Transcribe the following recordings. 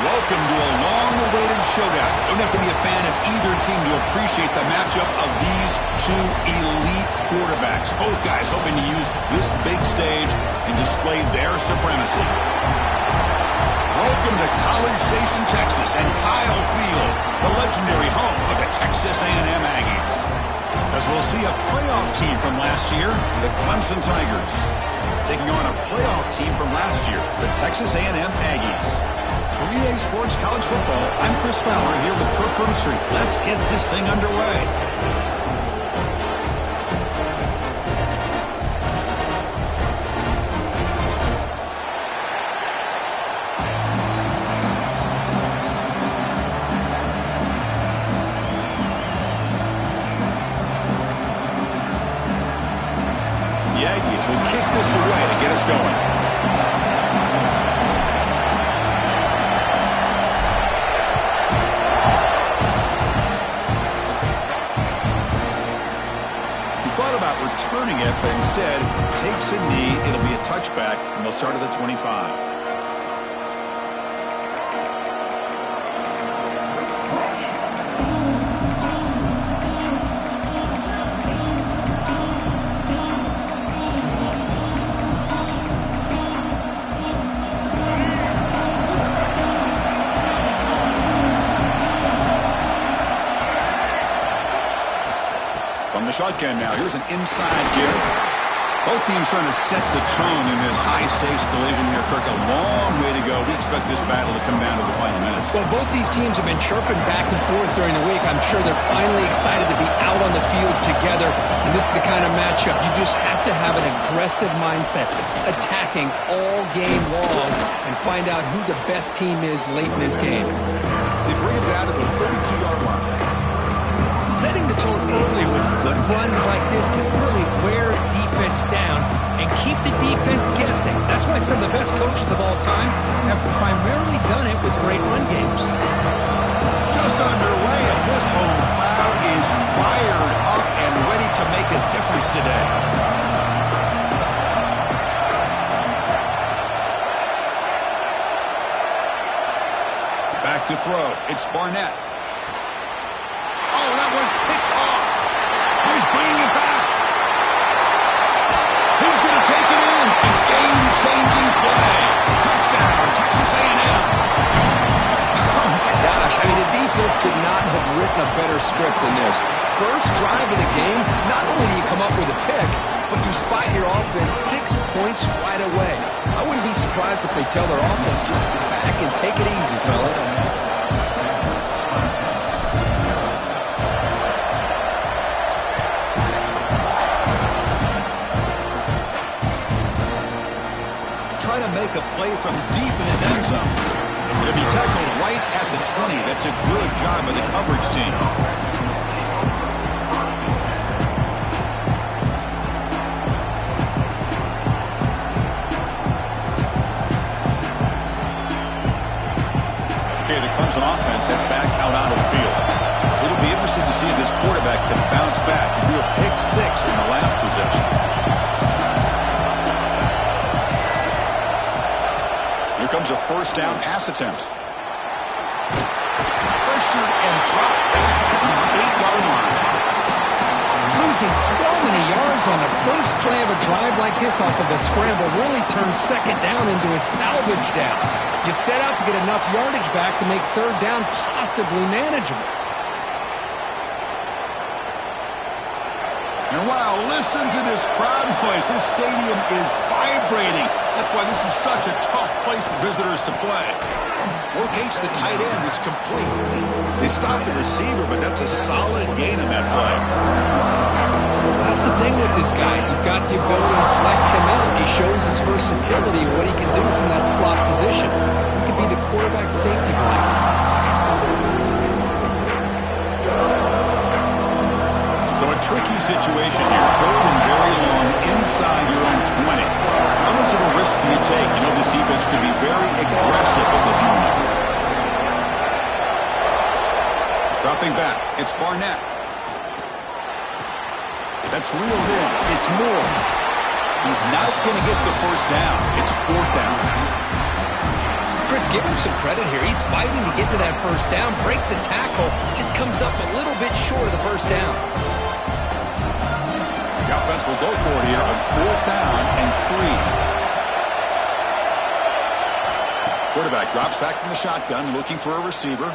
Welcome to a long-awaited showdown. Don't have to be a fan of either team to appreciate the matchup of these two elite quarterbacks. Both guys hoping to use this big stage and display their supremacy. Welcome to College Station, Texas, and Kyle Field, the legendary home of the Texas A&M Aggies. As we'll see a playoff team from last year, the Clemson Tigers, taking on a playoff team from last year, the Texas A&M Aggies. For EA Sports College Football, I'm Chris Fowler here with Kirk Herbstreit. Let's get this thing underway. The Aggies will kick this away to get us going. He thought about returning it, but instead takes a knee. It'll be a touchback, and they'll start at the 25. From the shotgun now, here's an inside give. Both teams trying to set the tone in this high-stakes collision here, Kirk. A long way to go. We expect this battle to come down to the final minutes. Well, both these teams have been chirping back and forth during the week. I'm sure they're finally excited to be out on the field together. And this is the kind of matchup you just have to have an aggressive mindset, attacking all game long, and find out who the best team is late in this game. They bring it down to the 32-yard line. Setting the tone early with good runs like this can really wear defense down and keep the defense guessing. That's why some of the best coaches of all time have primarily done it with great run games. Just underway, and this home crowd is fired up and ready to make a difference today. Back to throw. It's Barnett. Oh, that one's picked off. He's bringing it back. He's going to take it in. A game-changing play. Touchdown, Texas A&M. Oh, my gosh. I mean, the defense could not have written a better script than this. First drive of the game, not only do you come up with a pick, but you spot your offense 6 points right away. I wouldn't be surprised if they tell their offense, just sit back and take it easy, fellas. Trying to make a play from deep in his end zone. It'll be tackled right at the 20. That's a good job by the coverage team. Okay, the Clemson offense heads back out onto the field. It'll be interesting to see if this quarterback can bounce back. He threw a pick six in the last possession. Here comes a first down pass attempt. Pressured and dropped back at the 8-yard line. Losing so many yards on the first play of a drive like this off of a scramble really turns second down into a salvage down. You set out to get enough yardage back to make third down possibly manageable. And wow, listen to this crowd noise. This stadium is vibrating. That's why this is such a tough place for visitors to play. Locates the tight end. It's complete. They stopped the receiver, but that's a solid gain on that play. That's the thing with this guy. You've got the ability to flex him out. He shows his versatility, what he can do from that slot position. He could be the quarterback safety blanket. So a tricky situation here. Third and very long inside your own 20. How much of a risk do you take? You know this defense could be very aggressive at this moment. Dropping back. It's Barnett. That's reeled in. It's Moore. He's not going to get the first down. It's fourth down. Chris, give him some credit here. He's fighting to get to that first down, breaks the tackle, just comes up a little bit short of the first down. The offense will go for it here on 4th down and 3. Quarterback drops back from the shotgun, looking for a receiver.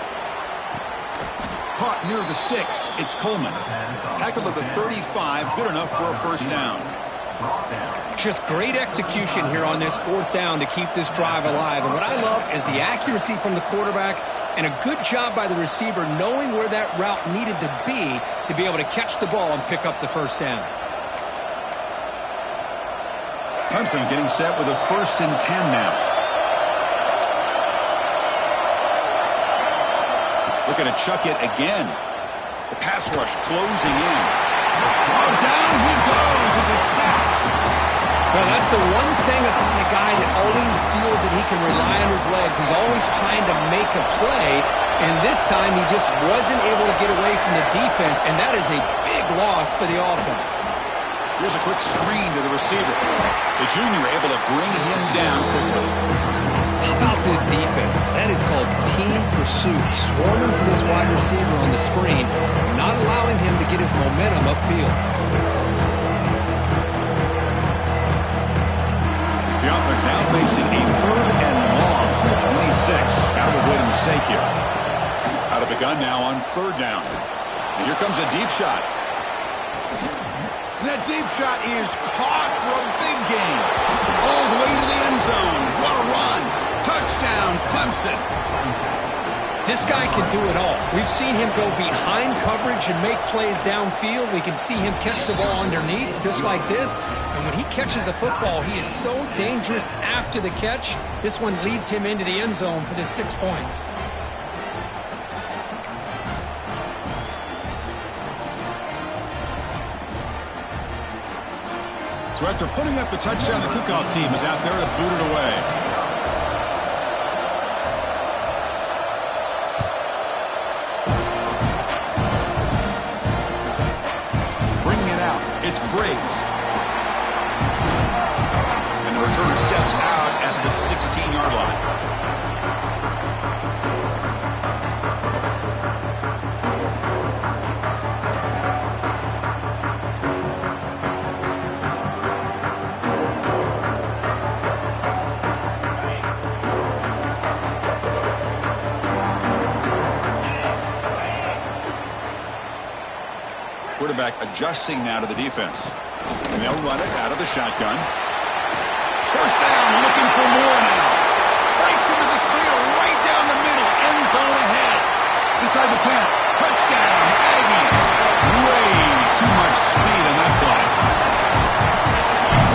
Caught near the sticks. It's Coleman. Tackle at the 35, good enough for a first down. Just great execution here on this 4th down to keep this drive alive. And what I love is the accuracy from the quarterback and a good job by the receiver knowing where that route needed to be able to catch the ball and pick up the first down. Clemson getting set with a 1st and 10 now. Looking to chuck it again. The pass rush closing in. Oh, down he goes. It's a sack. Well, that's the one thing about a guy that always feels that he can rely on his legs. He's always trying to make a play, and this time he just wasn't able to get away from the defense, and that is a big loss for the offense. Here's a quick screen to the receiver. The junior able to bring him down quickly. How about this defense? That is called team pursuit. Swarming to this wide receiver on the screen, not allowing him to get his momentum upfield. The offense now facing a 3rd and long on the 26. Got to avoid a mistake here. Out of the gun now on 3rd down. And here comes a deep shot. And that deep shot is caught for a big gain. All the way to the end zone. What a run. Touchdown, Clemson. This guy can do it all. We've seen him go behind coverage and make plays downfield. We can see him catch the ball underneath just like this. And when he catches a football, he is so dangerous after the catch. This one leads him into the end zone for the 6 points. So after putting up the touchdown, the kickoff team is out there to boot it away. It's Briggs. And the returner steps out at the 16-yard line. Quarterback adjusting now to the defense. And they'll run it out of the shotgun. First down, looking for more now. Breaks into the clear right down the middle. End zone ahead. Inside the 10. Touchdown, Aggies. Way too much speed in that play.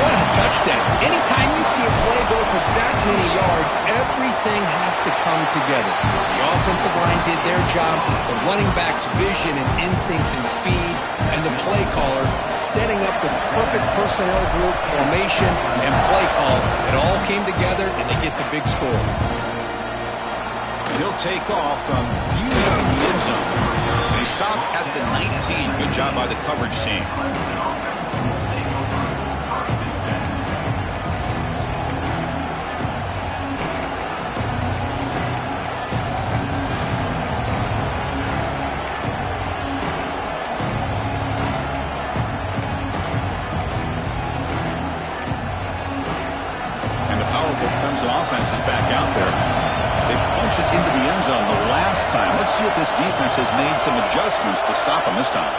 What a touchdown. Anytime you see a play go for that many yards, everything has to come together. The offensive line did their job, the running back's vision and instincts and speed, and the play caller setting up the perfect personnel group, formation, and play call. It all came together, and they get the big score. He'll take off from deep in the end zone. They stop at the 19. Good job by the coverage team. Clemson offense is back out there. They punched it into the end zone the last time. Let's see if this defense has made some adjustments to stop them this time.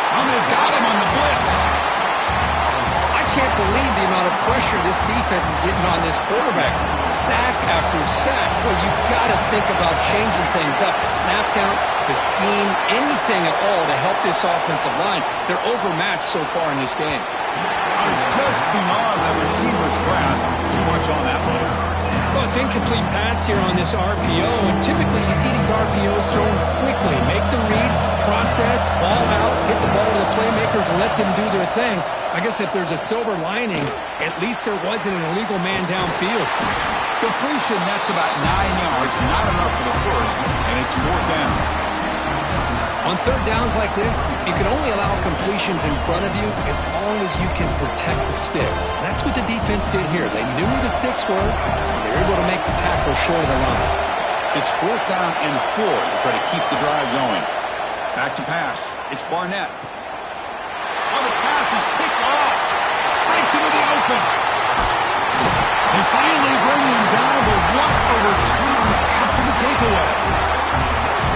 Oh, they've got him on the blitz. I can't believe the amount of pressure this defense is getting on this quarterback. Sack after sack. Well, you've got to think about changing things up. The snap count, the scheme, anything at all to help this offensive line. They're overmatched so far in this game. It's just beyond the receiver's grasp. Too much on that one. Well, it's incomplete pass here on this RPO, and typically you see these RPOs thrown quickly. Make the read, process, ball out, get the ball to the playmakers and let them do their thing. I guess if there's a silver lining, at least there wasn't an illegal man downfield. Completion, that's about 9 yards, not enough for the first, and it's 4th down. On third downs like this, you can only allow completions in front of you as long as you can protect the sticks. That's what the defense did here. They knew where the sticks were, and they were able to make the tackle short of the line. It's 4th down and 4 to try to keep the drive going. Back to pass. It's Barnett. Oh, the pass is picked off. Breaks into the open. They finally bring him down, but what a return after the takeaway.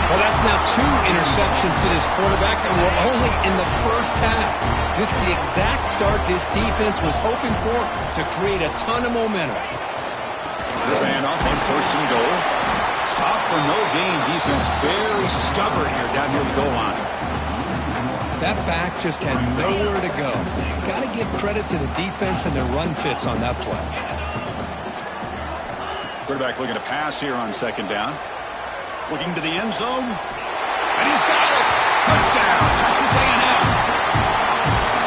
Well, that's now 2 interceptions for this quarterback, and we're only in the first half. This is the exact start this defense was hoping for to create a ton of momentum. This handoff on 1st and goal. Stop for no gain defense. Very stubborn here down near the goal line. That back just had nowhere to go. Got to give credit to the defense and their run fits on that play. Quarterback looking to pass here on 2nd down. Looking to the end zone. And he's got it. Touchdown, Texas A&M.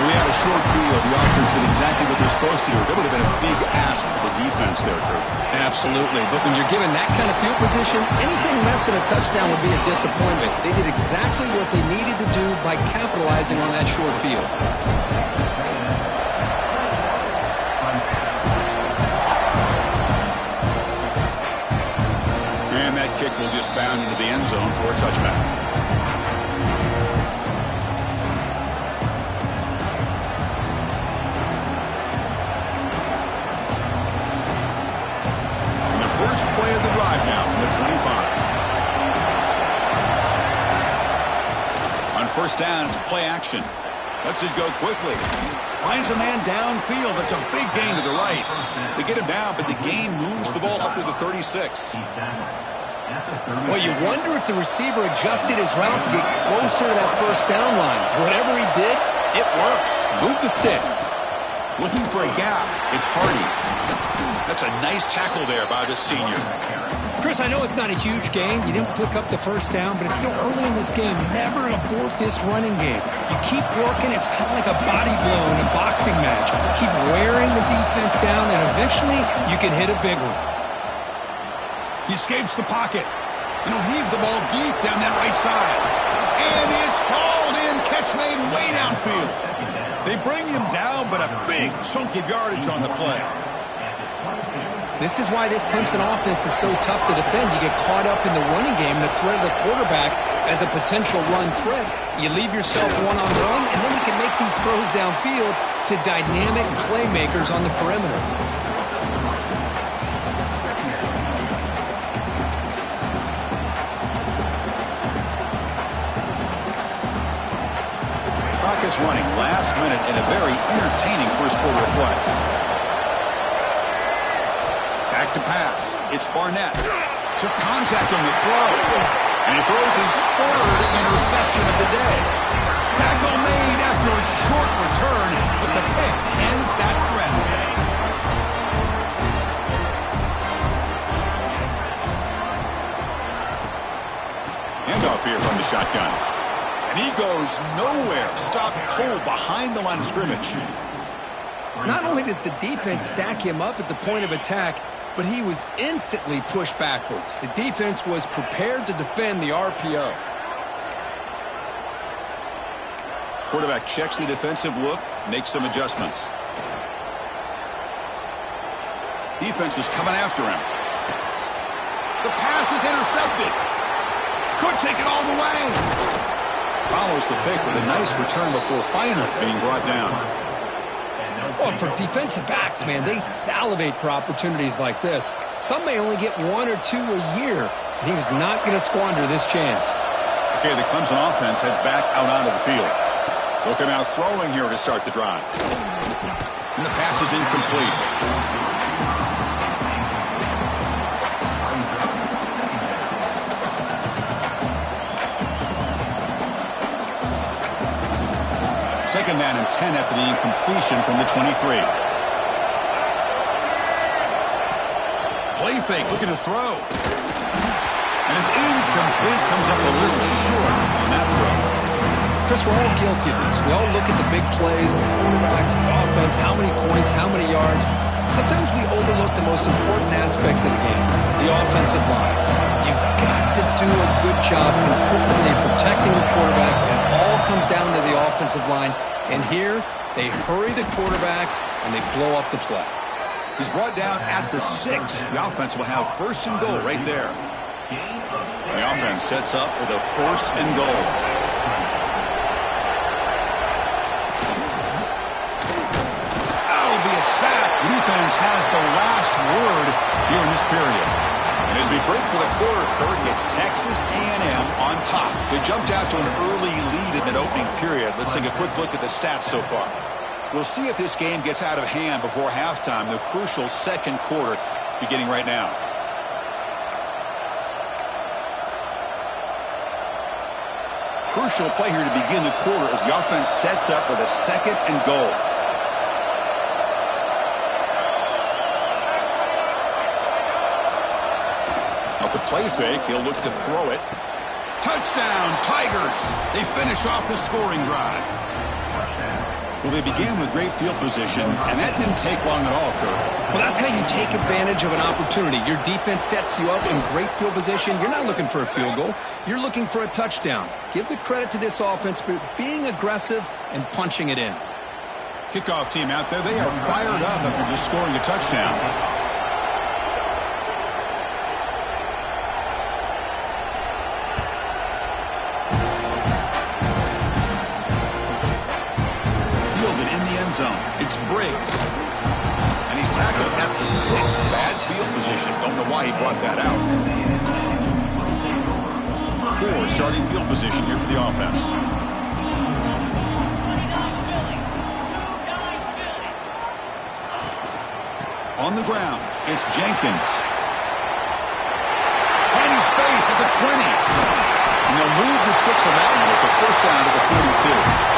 We had a short field. The offense did exactly what they're supposed to do. That would have been a big ask for the defense there, Kurt. Absolutely. But when you're given that kind of field position, anything less than a touchdown would be a disappointment. They did exactly what they needed to do by capitalizing on that short field. And that kick will just bound into the end zone for a touchback. First play of the drive now from the 25. On 1st down, it's play action. Lets it go quickly. Finds a man downfield. That's a big gain to the right. They get him down, but the gain moves the ball up to the 36. Well, you wonder if the receiver adjusted his route to get closer to that 1st down line. Whatever he did, it works. Move the sticks. Looking for a gap. It's Hardy. That's a nice tackle there by the senior. Chris, I know it's not a huge gain. You didn't pick up the 1st down, but it's still early in this game. Never abort this running game. You keep working. It's kind of like a body blow in a boxing match. Keep wearing the defense down, and eventually you can hit a big one. He escapes the pocket, and he'll heave the ball deep down that right side. And it's hauled in. Catch made way downfield. They bring him down, but a big chunk of yardage on the play. This is why this Clemson offense is so tough to defend. You get caught up in the running game, the threat of the quarterback as a potential run threat. You leave yourself one-on-one, and then you can make these throws downfield to dynamic playmakers on the perimeter. Clock is running last minute in a very entertaining first quarter of play. Back to pass. It's Barnett. Took contact on the throw. And he throws his 3rd interception of the day. Tackle made after a short return, but the pick ends that threat. Handoff here from the shotgun. And he goes nowhere. Stopped cold behind the line of scrimmage. Not only does the defense stack him up at the point of attack, but he was instantly pushed backwards. The defense was prepared to defend the RPO. Quarterback checks the defensive look, makes some adjustments. Defense is coming after him. The pass is intercepted. Could take it all the way. Follows the pick with a nice return before finally being brought down. Well, for defensive backs, man, they salivate for opportunities like this. Some may only get 1 or 2 a year, and he was not going to squander this chance. Okay, the Clemson offense heads back out onto the field. Looking out throwing here to start the drive. And the pass is incomplete. Second down and 10 after the incompletion from the 23. Play fake, looking to throw. And it's incomplete, comes up a little short on that throw. Chris, we're all guilty of this. We all look at the big plays, the quarterbacks, the offense, how many points, how many yards. Sometimes we overlook the most important aspect of the game, the offensive line. You've got to do a good job consistently protecting the quarterback. It all comes down to the offensive line. And here, they hurry the quarterback, and they blow up the play. He's brought down at the 6. The offense will have first and goal right there. The offense sets up with a first and goal. That'll be a sack. The defense has the last word here in this period. And as we break for the quarter, Kirk, it's Texas A&M on top. They jumped out to an early lead in that opening period. Let's take a quick look at the stats so far. We'll see if this game gets out of hand before halftime, the crucial second quarter beginning right now. Crucial play here to begin the quarter as the offense sets up with a second and goal. Off the play fake, he'll look to throw it. Touchdown, Tigers! They finish off the scoring drive. Well, they began with great field position, and that didn't take long at all, Kirk. Well, that's how you take advantage of an opportunity. Your defense sets you up in great field position. You're not looking for a field goal. You're looking for a touchdown. Give the credit to this offense for being aggressive and punching it in. Kickoff team out there, they are fired up after just scoring a touchdown. Zone. It's Briggs. And he's tackled at the 6. Bad field position. Don't know why he brought that out. 4 starting field position here for the offense. On the ground, it's Jenkins. Finding space at the 20. And they'll move the 6 on that one. It's a first down to the 42.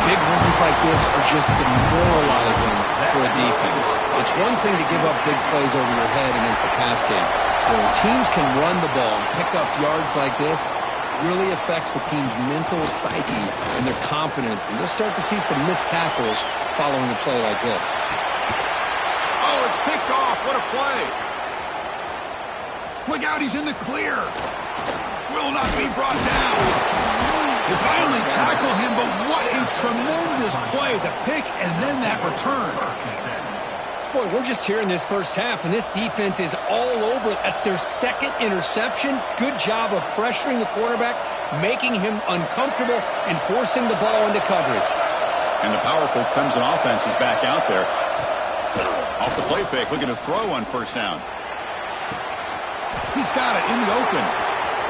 Big runs like this are just demoralizing for a defense. It's one thing to give up big plays over your head against the pass game. But when teams can run the ball and pick up yards like this, it really affects the team's mental psyche and their confidence. And you'll start to see some missed tackles following a play like this. Oh, it's picked off. What a play. Look out, he's in the clear. Will not be brought down. They finally tackle him, but what a tremendous play. The pick and then that return. Boy, we're just here in this first half, and this defense is all over. That's their second interception. Good job of pressuring the quarterback, making him uncomfortable, and forcing the ball into coverage. And the powerful Clemson offense is back out there. Off the play fake, looking to throw on first down. He's got it in the open.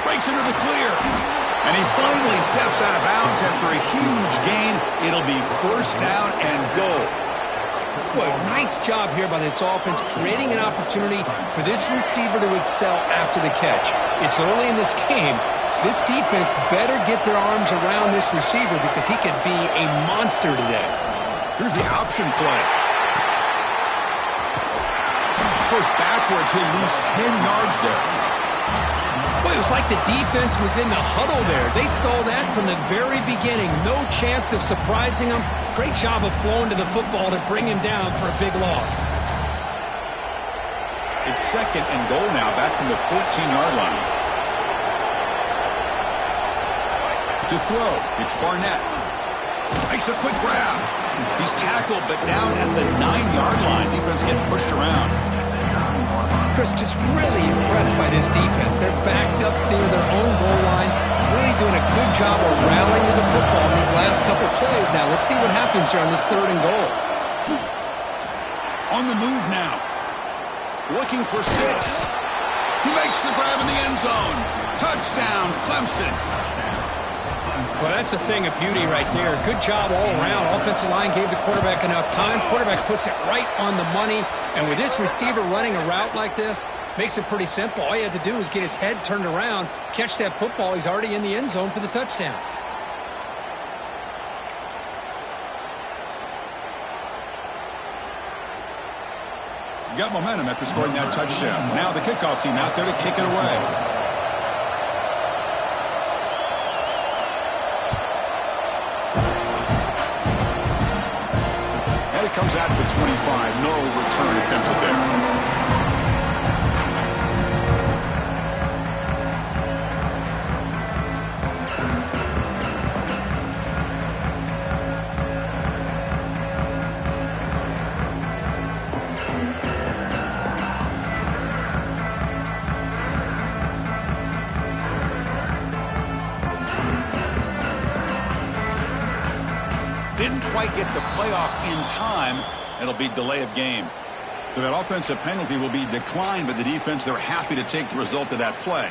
Breaks into the clear. And he finally steps out of bounds after a huge gain. It'll be first down and goal. Boy, nice job here by this offense, creating an opportunity for this receiver to excel after the catch. It's early in this game, so this defense better get their arms around this receiver because he could be a monster today. Here's the option play. Goes backwards, he'll lose 10 yards there. Boy, it was like the defense was in the huddle there. They saw that from the very beginning. No chance of surprising them. Great job of flowing to the football to bring him down for a big loss. It's second and goal now, back from the 14-yard line. To throw, it's Barnett. Makes a quick grab. He's tackled, but down at the 9-yard line. Defense getting pushed around. Chris, just really impressed by this defense. They're backed up near their own goal line, really doing a good job of rallying to the football in these last couple plays. Now, let's see what happens here on this third and goal. On the move now. Looking for 6. He makes the grab in the end zone. Touchdown, Clemson. Well, that's a thing of beauty right there. Good job all around. Offensive line gave the quarterback enough time. Quarterback puts it right on the money. And with this receiver running a route like this, makes it pretty simple. All you had to do is get his head turned around, catch that football. He's already in the end zone for the touchdown. You got momentum after scoring that touchdown. Now the kickoff team out there to kick it away. comes out at the 25. No return attempted there. Didn't quite get the playoff in time. It'll be delay of game. So that offensive penalty will be declined by the defense. They're happy to take the result of that play.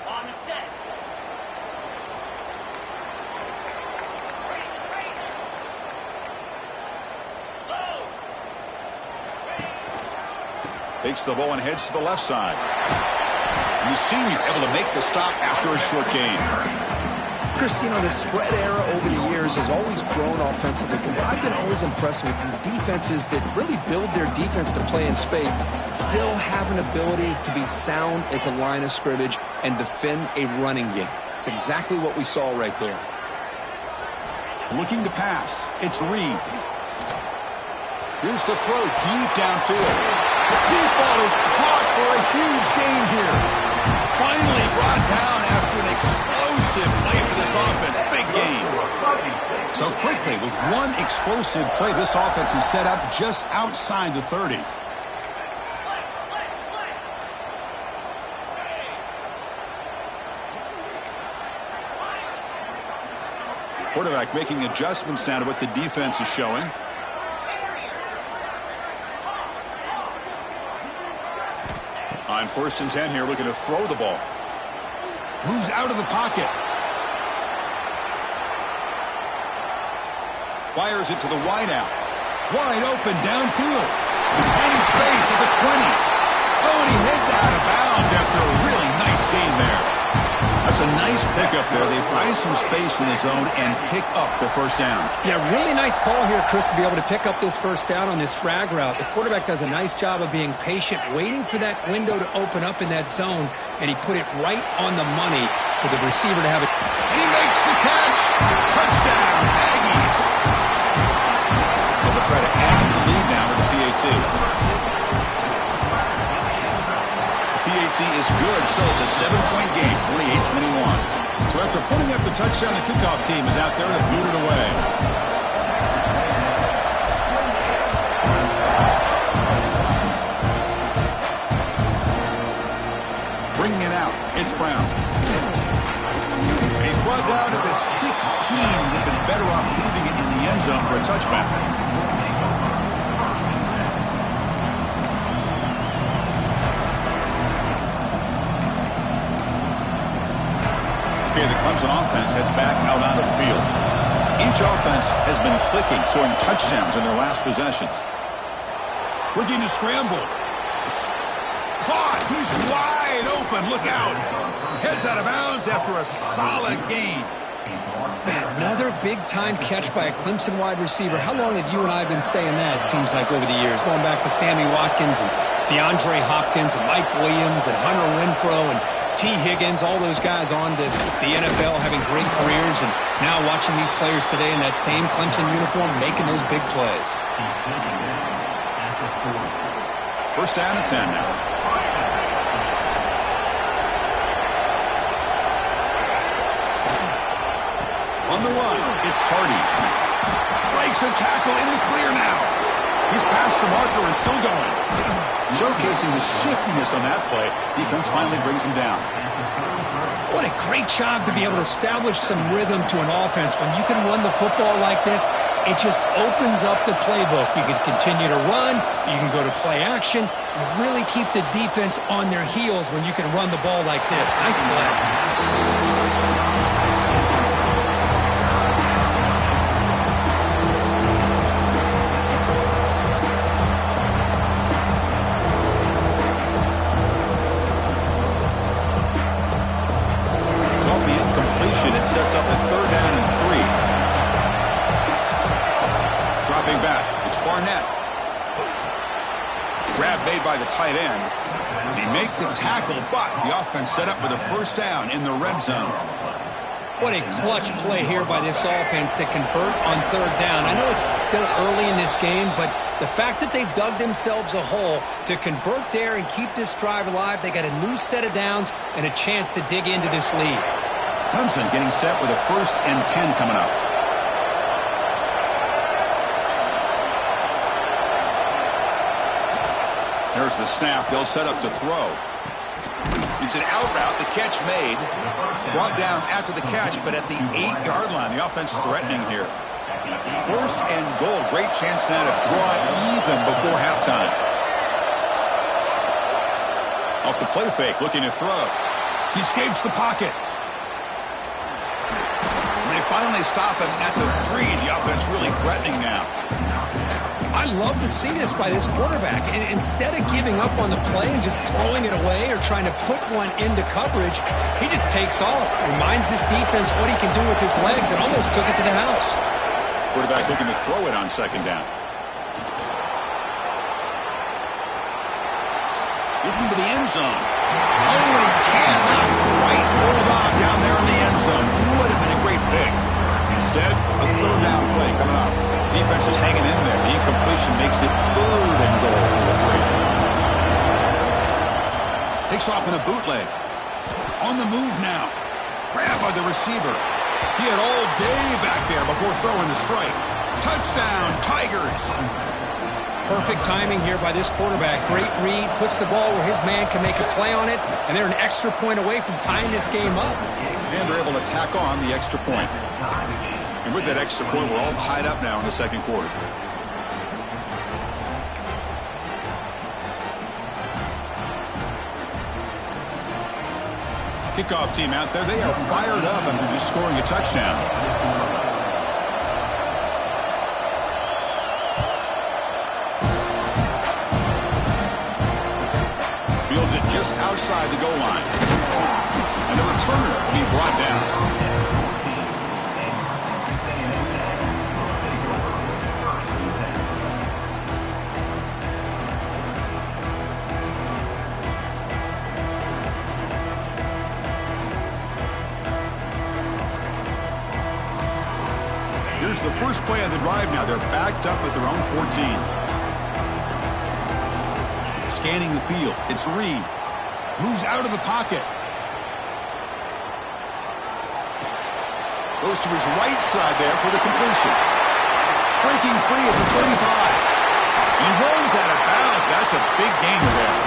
On the set. Takes the ball and heads to the left side. The senior able to make the stop after a short gain. Chris, you know, the spread era over the years has always grown offensively, but what I've been always impressed with defenses that really build their defense to play in space still have an ability to be sound at the line of scrimmage and defend a running game. It's exactly what we saw right there. Looking to pass. It's Reed. Here's the throw deep downfield. The deep ball is caught for a huge gain here. Finally brought down after an explosive play for this offense. Big gain. So quickly, with one explosive play, this offense is set up just outside the 30. Quarterback making adjustments now to what the defense is showing. On 1st and 10 here, looking to throw the ball. Moves out of the pocket. Fires it to the wideout. Wide open downfield. Empty space at the 20. Oh, and he heads out of bounds after a really nice gain there. That's a nice pickup there. They find some space in the zone and pick up the first down. Yeah, really nice call here, Chris, to be able to pick up this first down on this drag route. The quarterback does a nice job of being patient, waiting for that window to open up in that zone, and he put it right on the money for the receiver to have it. He makes the catch. Touchdown, Aggies. They'll try to add to the lead now with the PAT. PAT is good, so it's a 7-point game, 28-21. So after putting up the touchdown, the kickoff team is out there to boot it away. Bringing it out, it's Brown. And he's brought down to the 16. They've been better off leaving it in the end zone for a touchback. Okay, the Clemson offense heads back out onto the field. Each offense has been clicking, scoring touchdowns in their last possessions. Looking to scramble. Caught! He's wide open. Look out. Heads out of bounds after a solid gain. Another big-time catch by a Clemson wide receiver. How long have you and I been saying that, it seems like, over the years? Going back to Sammy Watkins and DeAndre Hopkins and Mike Williams and Hunter Renfrow and T. Higgins, all those guys on to the NFL having great careers, and now watching these players today in that same Clemson uniform making those big plays. First down and 10 now. On the run, it's Hardy. Breaks a tackle in the clear now. He's past the marker and still going. Showcasing the shiftiness on that play. Defense finally brings him down. What a great job to be able to establish some rhythm to an offense. When you can run the football like this, it just opens up the playbook. You can continue to run. You can go to play action. You really keep the defense on their heels when you can run the ball like this. Nice play. It sets up a 3rd down and 3. Dropping back, it's Barnett. Grab made by the tight end. They make the tackle, but the offense set up with a first down in the red zone. What a clutch play here by this offense to convert on third down. I know it's still early in this game, but the fact that they've dug themselves a hole to convert there and keep this drive alive, they got a new set of downs and a chance to dig into this lead. Clemson getting set with a 1st and 10 coming up. There's the snap. They'll set up to throw. It's an out route. The catch made. Brought down after the catch, but at the 8-yard line. The offense threatening here. 1st and goal. Great chance now to draw even before halftime. Off the play fake, looking to throw. He escapes the pocket. They finally stop him at the 3. The offense really threatening now. I love to see this by this quarterback. And instead of giving up on the play and just throwing it away or trying to put one into coverage, he just takes off, reminds his defense what he can do with his legs, and almost took it to the house. Quarterback looking to throw it on 2nd down. Looking to the end zone. Oh, he cannot quite hold on down there in the end zone. Would have been a great pick. Instead, a 3rd down play coming up. Defense is hanging in there. The incompletion makes it 3rd and goal from the 3. Takes off in a bootleg. On the move now. Grabbed by the receiver. He had all day back there before throwing the strike. Touchdown, Tigers. Perfect timing here by this quarterback. Great read, puts the ball where his man can make a play on it, and they're an extra point away from tying this game up. And they're able to tack on the extra point. And with that extra point, we're all tied up now in the 2nd quarter. Kickoff team out there. They are fired up after just scoring a touchdown. Fields it just outside the goal line. And the returner will be brought down. Here's the first play of the drive now. They're backed up at their own 14. Scanning the field. It's Reed. Moves out of the pocket. Goes to his right side there for the completion. Breaking free at the 35. He runs out of bounds. That's a big gainer there.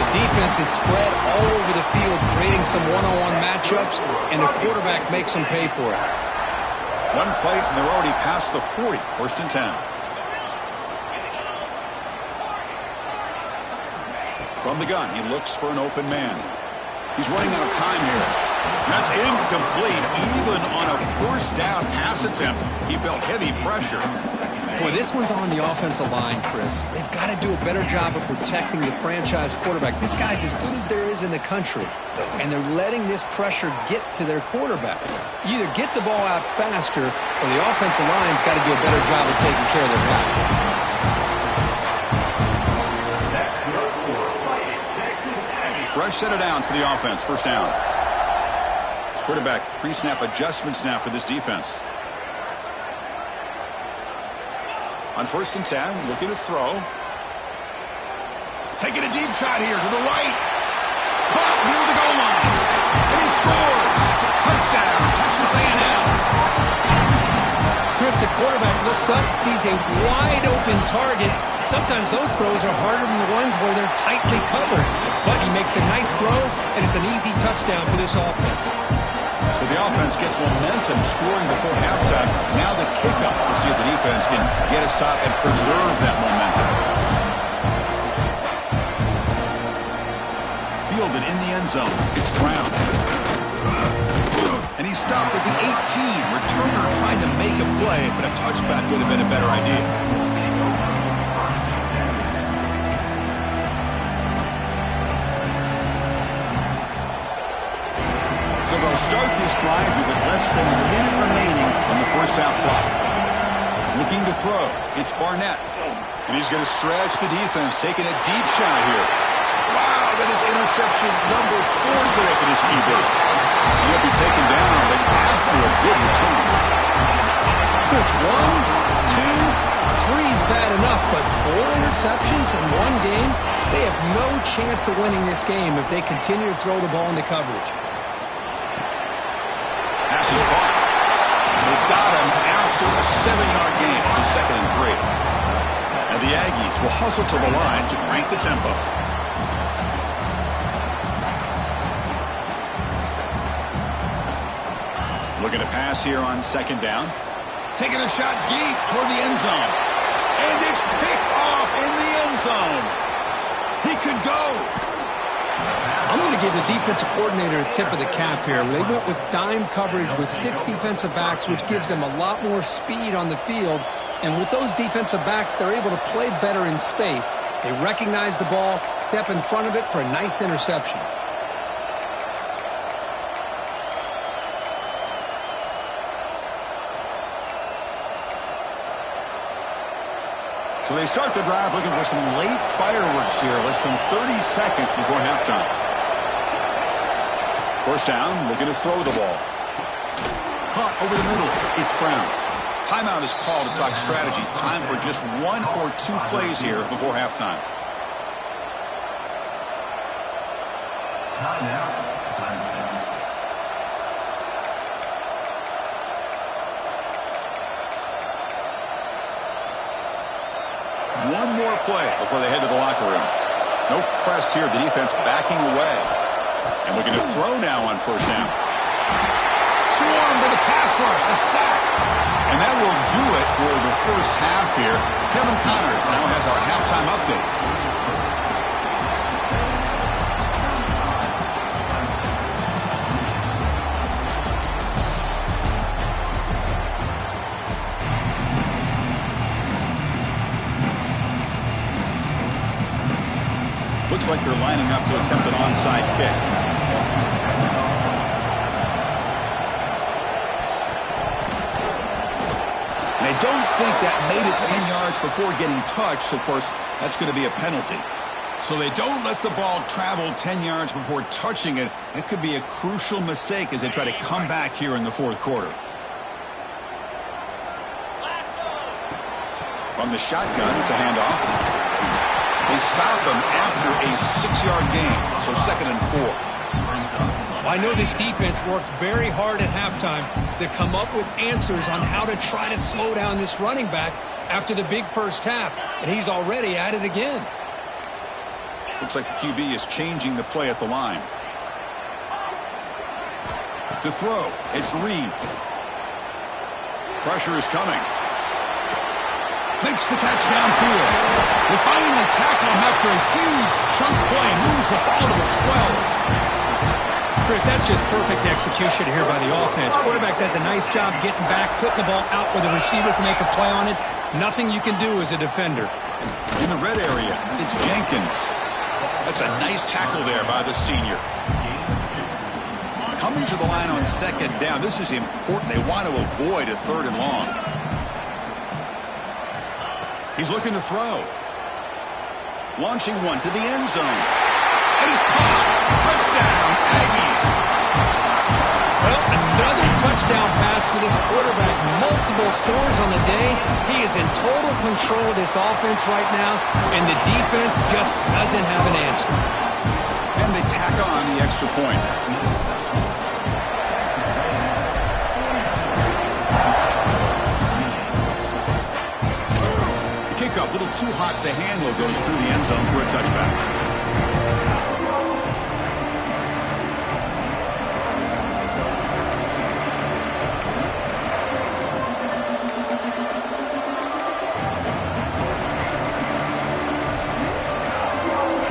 The defense is spread all over the field, creating some one-on-one matchups, and the quarterback makes them pay for it. One play, and they're already past the 40. 1st and 10. From the gun, he looks for an open man. He's running out of time here. That's incomplete, even on a 1st down pass attempt. He felt heavy pressure. Boy, this one's on the offensive line, Chris. They've got to do a better job of protecting the franchise quarterback. This guy's as good as there is in the country, and they're letting this pressure get to their quarterback. You either get the ball out faster, or the offensive line's got to do a better job of taking care of their guy. Fresh set of downs for the offense. 1st down. Quarterback pre-snap adjustments now for this defense. On 1st and 10, looking to throw. Taking a deep shot here to the right. Caught near the goal line. And he scores. Touchdown, Texas A&M. Chris, the quarterback looks up, sees a wide-open target. Sometimes those throws are harder than the ones where they're tightly covered. But he makes a nice throw, and it's an easy touchdown for this offense. So the offense gets momentum scoring before halftime. Now the kickoff. We'll see if the defense can get a stop and preserve that momentum. Fielded in the end zone. It's Brown. And he stopped at the 18. Returner tried to make a play, but a touchback would have been a better idea. So they'll start this drive with less than a minute remaining on the 1st half clock. Looking to throw. It's Barnett. And he's going to stretch the defense, taking a deep shot here. Wow, that is interception number 4 today for this keeper. He'll be taken down, but after a good return. Just 1, 2, 3 is bad enough, but 4 interceptions in one game? They have no chance of winning this game if they continue to throw the ball into coverage. Pass is caught. They've got him after a 7-yard gain, so 2nd and 3. And the Aggies will hustle to the line to crank the tempo. Looking to pass here on 2nd down. Taking a shot deep toward the end zone. And it's picked off in the end zone. He could go. I'm going to give the defensive coordinator a tip of the cap here. They went with dime coverage with 6 defensive backs, which gives them a lot more speed on the field. And with those defensive backs, they're able to play better in space. They recognize the ball, step in front of it for a nice interception. So they start the drive looking for some late fireworks here, less than 30 seconds before halftime. 1st down, looking to throw the ball. Caught over the middle. It's Brown. Timeout is called to talk strategy. Time for just 1 or 2 plays here before halftime. Timeout. One more play before they head to the locker room. No press here. The defense backing away. And looking to throw now on 1st down. Swarmed to the pass rush. A sack. And that will do it for the 1st half here. Kevin Connors now has our halftime update. Looks like they're lining up to attempt an onside kick. And I don't think that made it 10 yards before getting touched. Of course, that's going to be a penalty. So they don't let the ball travel 10 yards before touching it. It could be a crucial mistake as they try to come back here in the 4th quarter. From the shotgun, it's a handoff. They stop him after a 6-yard gain, so 2nd and 4. I know this defense worked very hard at halftime to come up with answers on how to try to slow down this running back after the big 1st half, and he's already at it again. Looks like the QB is changing the play at the line. To throw, it's Reed. Pressure is coming. Makes the catch downfield. They finally tackle him after a huge chunk play. Moves the ball to the 12. Chris, that's just perfect execution here by the offense. Quarterback does a nice job getting back, putting the ball out where the receiver can make a play on it. Nothing you can do as a defender. In the red area, it's Jenkins. That's a nice tackle there by the senior. Coming to the line on 2nd down. This is important. They want to avoid a 3rd and long. He's looking to throw. Launching one to the end zone. And it's caught. Touchdown, Aggies. Well, another touchdown pass for this quarterback. Multiple scores on the day. He is in total control of this offense right now, and the defense just doesn't have an answer. And they tack on the extra point. Kickoff, a little too hot to handle, goes through the end zone for a touchback.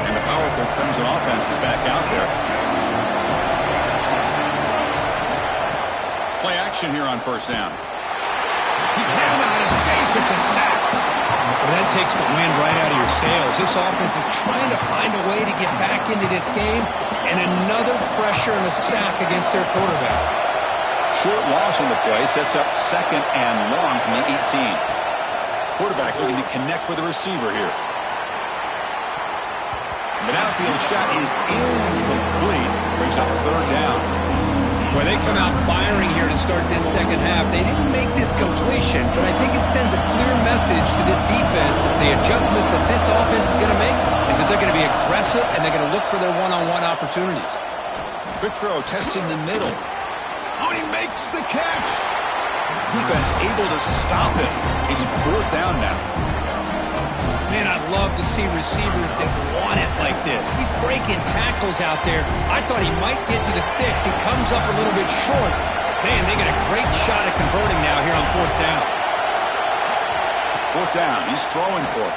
And the powerful Clemson offense is back out there. Play action here on 1st down. He cannot escape. It's a sack. Well, that takes the wind right out of your sails. This offense is trying to find a way to get back into this game, and another pressure and a sack against their quarterback. Short loss on the play sets up 2nd and long from the 18. Quarterback looking to connect with the receiver here. The downfield shot is incomplete. Brings up 3rd down. Well, they come out firing here to start this second half. They didn't make this completion, but I think it sends a clear message to this defense that the adjustments that this offense is going to make is that they're going to be aggressive and they're going to look for their one-on-one opportunities. Quick throw, testing the middle. Oh, he makes the catch. Defense able to stop him. It's fourth down now. Man, I'd love to see receivers that want it like this. He's breaking tackles out there. I thought he might get to the sticks. He comes up a little bit short. Man, they get a great shot at converting now here on fourth down. Fourth down, he's throwing for it.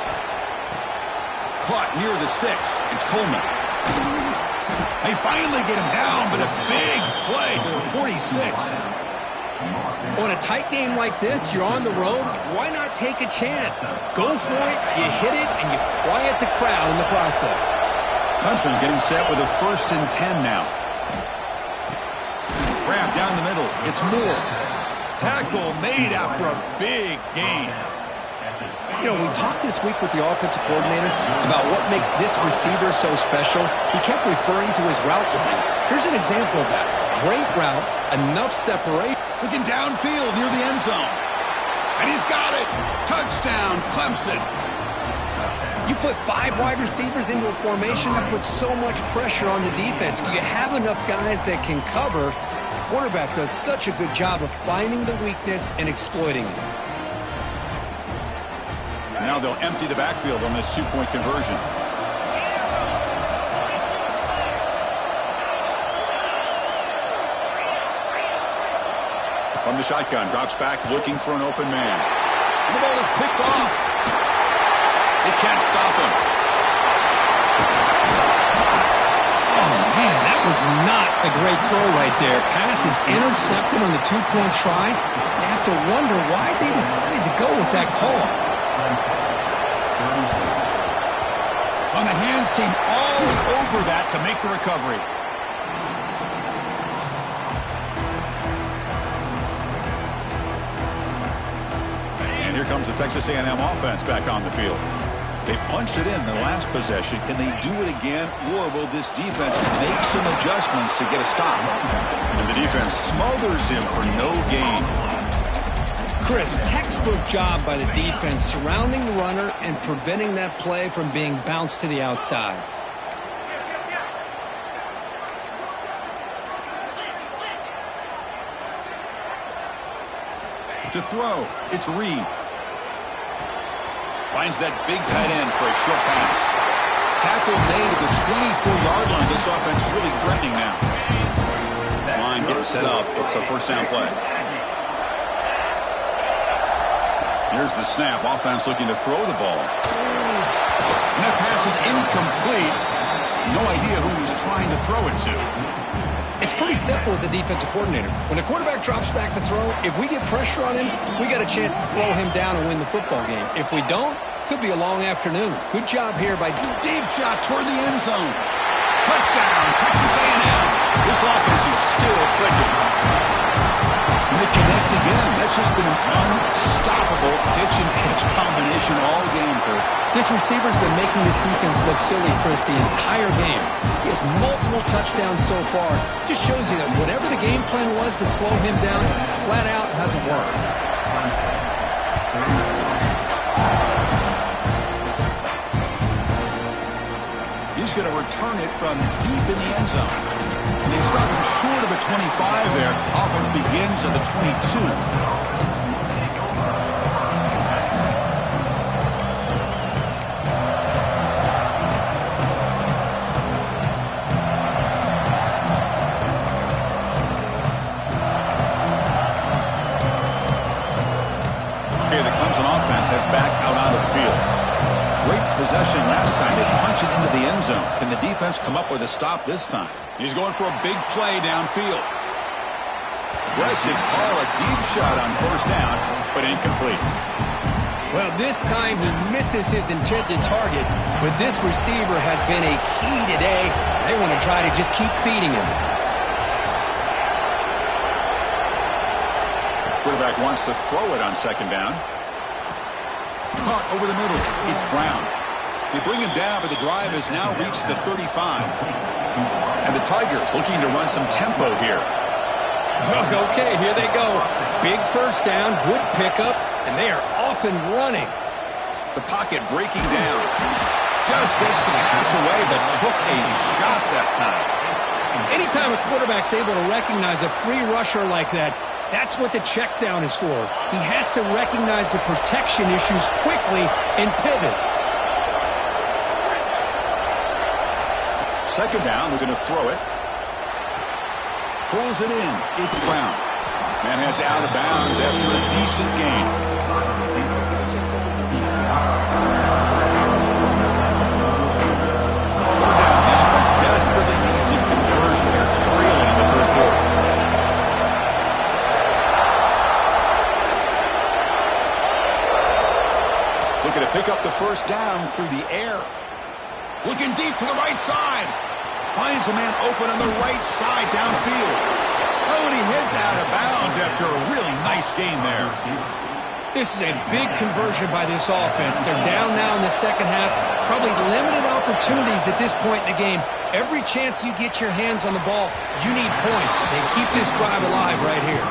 Caught near the sticks. It's Coleman. They finally get him down, but a big play for 46. On a tight game like this, you're on the road, why not take a chance? Go for it, you hit it, and you quiet the crowd in the process. Clemson getting set with a 1st and 10 now. Grab down the middle. It's Moore. Tackle made after a big gain. You know, we talked this week with the offensive coordinator about what makes this receiver so special. He kept referring to his route running. Here's an example of that. Great route, enough separation. Looking downfield near the end zone. And he's got it. Touchdown, Clemson. You put 5 wide receivers into a formation, that puts so much pressure on the defense. Do you have enough guys that can cover? The quarterback does such a good job of finding the weakness and exploiting it. Now they'll empty the backfield on this 2-point conversion. From the shotgun, drops back looking for an open man. And the ball is picked off. They can't stop him. Oh, man, that was not a great throw right there. Pass is intercepted on the 2-point try. You have to wonder why they decided to go with that call. On the hands team all over that to make the recovery. And here comes the Texas A&M offense back on the field. They punched it in the last possession. Can they do it again, or will this defense make some adjustments to get a stop? And the defense smothers him for no gain. Chris, textbook job by the defense surrounding the runner and preventing that play from being bounced to the outside. To throw, it's Reed. Finds that big tight end for a short pass. Tackle made at the 24-yard line. This offense really threatening now. This line getting set up. It's a first down play. Here's the snap. Offense looking to throw the ball. And that pass is incomplete. No idea who he was trying to throw it to. It's pretty simple as a defensive coordinator. When the quarterback drops back to throw, if we get pressure on him, we got a chance to slow him down and win the football game. If we don't, could be a long afternoon. Good job here by deep shot toward the end zone. Touchdown, Texas A&M. This offense is still clicking. And they connect again. That's just been an unstoppable pitch-and-catch combination all game, Kurt. This receiver's been making this defense look silly, Chris, the entire game. He has multiple touchdowns so far. Just shows you that whatever the game plan was to slow him down, flat out hasn't worked. He's going to return it from deep in the end zone. And they stop him short of the 25 there. Offense begins at the 22. Possession last time. They punched it into the end zone. Can the defense come up with a stop this time? He's going for a big play downfield. Aggressive call, a deep shot on first down, but incomplete. Well, this time he misses his intended target, but this receiver has been a key today. They want to try to just keep feeding him. Quarterback wants to throw it on second down. Caught over the middle. It's Brown. They bring him down, but the drive has now reached the 35. And the Tigers looking to run some tempo here. Okay, here they go. Big first down, good pickup, and they are off and running. The pocket breaking down. Just gets the pass away, but took a shot that time. Anytime a quarterback's able to recognize a free rusher like that, that's what the check down is for. He has to recognize the protection issues quickly and pivot. Second down, we're going to throw it. Pulls it in. It's Brown. Man heads out of bounds after a decent gain. Third down. The offense desperately needs a conversion. They're trailing in the third quarter. Looking to pick up the first down through the air. Looking deep to the right side. Finds a man open on the right side downfield. Oh, and he heads out of bounds after a really nice gain there. This is a big conversion by this offense. They're down now in the second half. Probably limited opportunities at this point in the game. Every chance you get your hands on the ball, you need points. They keep this drive alive right here.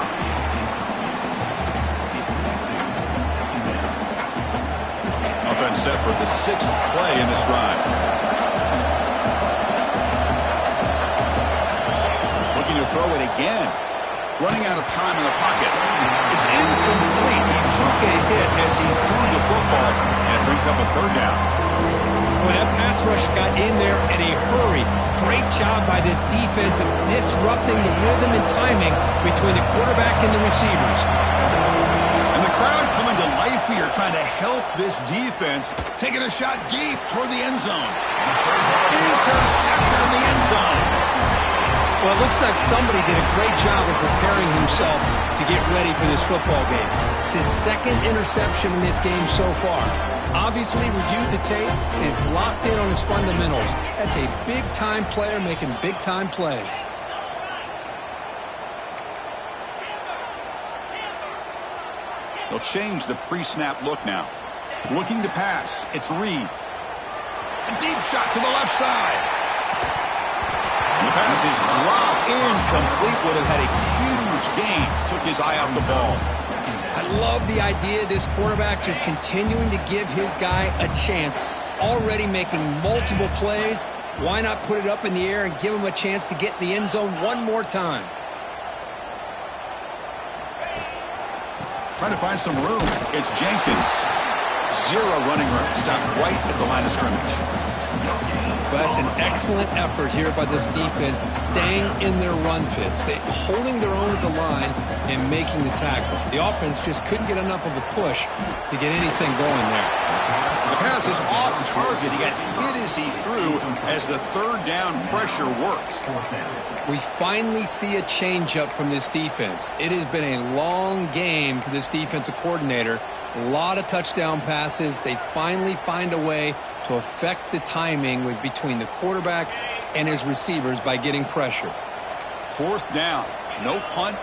Offense set for the sixth play in this drive. To throw it again. Running out of time in the pocket. It's incomplete. He took a hit as he threw the football, and it brings up a third down. Well, that pass rush got in there in a hurry. Great job by this defense of disrupting the rhythm and timing between the quarterback and the receivers. And the crowd coming to life here, trying to help this defense, taking a shot deep toward the end zone. Intercepted in the end zone. Well, it looks like somebody did a great job of preparing himself to get ready for this football game. It's his second interception in this game so far. Obviously, reviewed the tape, is locked in on his fundamentals. That's a big-time player making big-time plays. They'll change the pre-snap look now. Looking to pass. It's Reed. A deep shot to the left side. The pass is dropped incomplete. Would have had a huge gain. Took his eye off the ball. I love the idea of this quarterback just continuing to give his guy a chance. Already making multiple plays. Why not put it up in the air and give him a chance to get in the end zone one more time? Trying to find some room. It's Jenkins. Zero running room. Stopped right at the line of scrimmage. But that's an excellent effort here by this defense, staying in their run fits. They holding their own at the line and making the tackle. The offense just couldn't get enough of a push to get anything going there. The pass is off target. He got hit as he threw as the third down pressure works. We finally see a changeup from this defense. It has been a long game for this defensive coordinator. A lot of touchdown passes. They finally find a way to affect the timing between the quarterback and his receivers by getting pressure. Fourth down. No punt.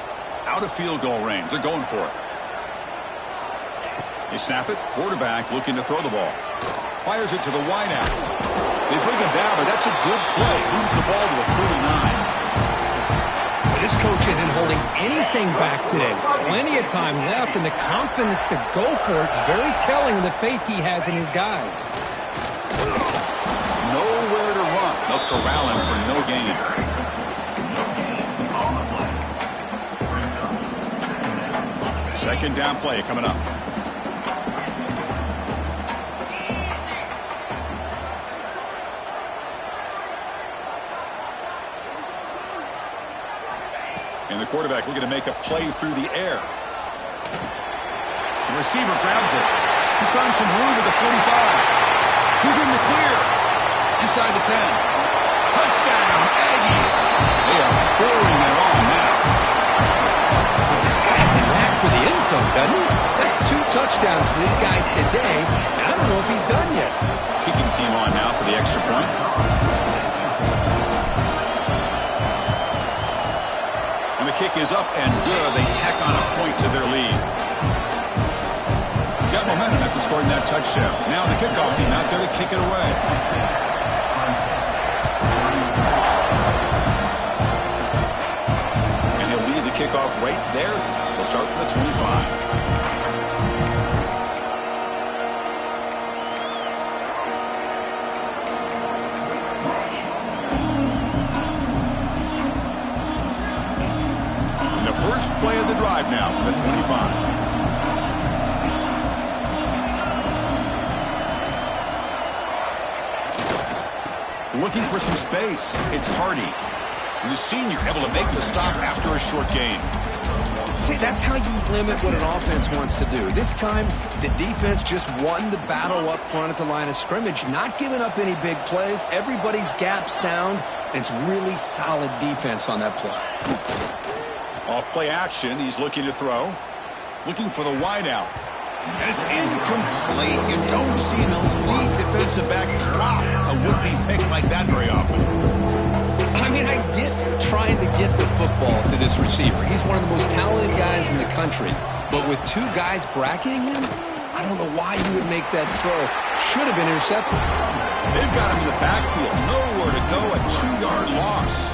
Out of field goal range. They're going for it. They snap it. Quarterback looking to throw the ball. Fires it to the wideout. They bring him down, but that's a good play. Moves the ball to the 39. This coach isn't holding anything back today. Plenty of time left, and the confidence to go for it is very telling of the faith he has in his guys. Nowhere to run. They'll corral him for no gain. Second down play coming up. And the quarterback looking to make a play through the air. The receiver grabs it. He's found some room at the 45. He's in the clear. Inside the 10. Touchdown, Aggies. They are pouring it on now. Well, this guy has a knack for the end zone, doesn't he? That's 2 touchdowns for this guy today. I don't know if he's done yet. Kicking team on now for the extra point. And the kick is up and good. They tack on a point to their lead. Got momentum after scoring that touchdown. Now the kickoff team out there to kick it away. And he'll lead the kickoff right there. They'll start from the 25. First play of the drive now from the 25. Looking for some space. It's Hardy. The senior able to make the stop after a short gain. See, that's how you limit what an offense wants to do. This time, the defense just won the battle up front at the line of scrimmage, not giving up any big plays. Everybody's gap sound, and it's really solid defense on that play. Off play action, he's looking to throw. Looking for the wideout. And it's incomplete. You don't see an elite defensive back drop a would-be pick like that very often. I mean, I get trying to get the football to this receiver. He's one of the most talented guys in the country. But with two guys bracketing him, I don't know why you would make that throw. Should have been intercepted. They've got him in the backfield. Nowhere to go. A 2-yard loss.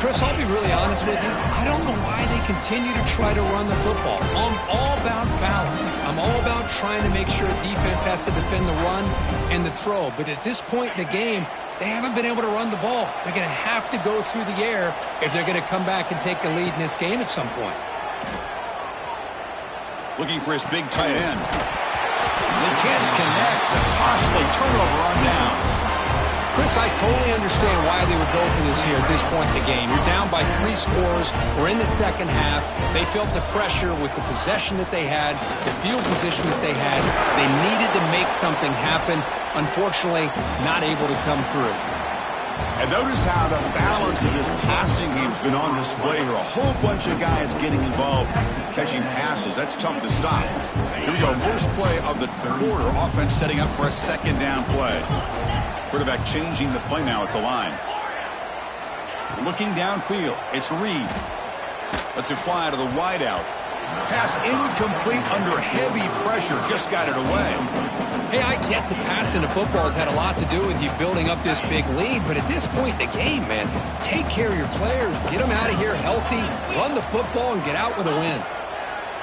Chris, I'll be really honest with you. I don't know why they continue to try to run the football. I'm all about balance. I'm all about trying to make sure defense has to defend the run and the throw. But at this point in the game, they haven't been able to run the ball. They're going to have to go through the air if they're going to come back and take the lead in this game at some point. Looking for his big tight end. They can't connect. A costly turnover on downs. Chris, I totally understand why they would go for this here at this point in the game. You're down by 3 scores. We're in the second half. They felt the pressure with the possession that they had, the field position that they had. They needed to make something happen. Unfortunately, not able to come through. And notice how the balance of this passing game's been on display here. A whole bunch of guys getting involved, catching passes. That's tough to stop. Here we go. First play of the quarter. Offense setting up for a second down play. Quarterback changing the play now at the line. Looking downfield. It's Reed. Lets it fly to the wideout. Pass incomplete under heavy pressure. Just got it away. Hey, I get the passing of football has had a lot to do with you building up this big lead, but at this point in the game, man, take care of your players. Get them out of here healthy, run the football, and get out with a win.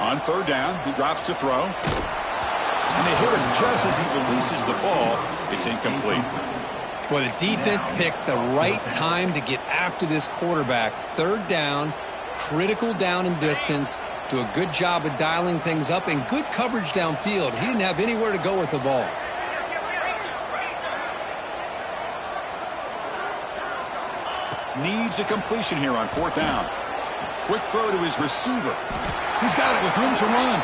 On third down, he drops to throw. And they hit him just as he releases the ball. It's incomplete. Well, the defense picks the right time to get after this quarterback. Third down, critical down and distance. Do a good job of dialing things up and good coverage downfield. He didn't have anywhere to go with the ball. Needs a completion here on fourth down. Quick throw to his receiver. He's got it with room to run.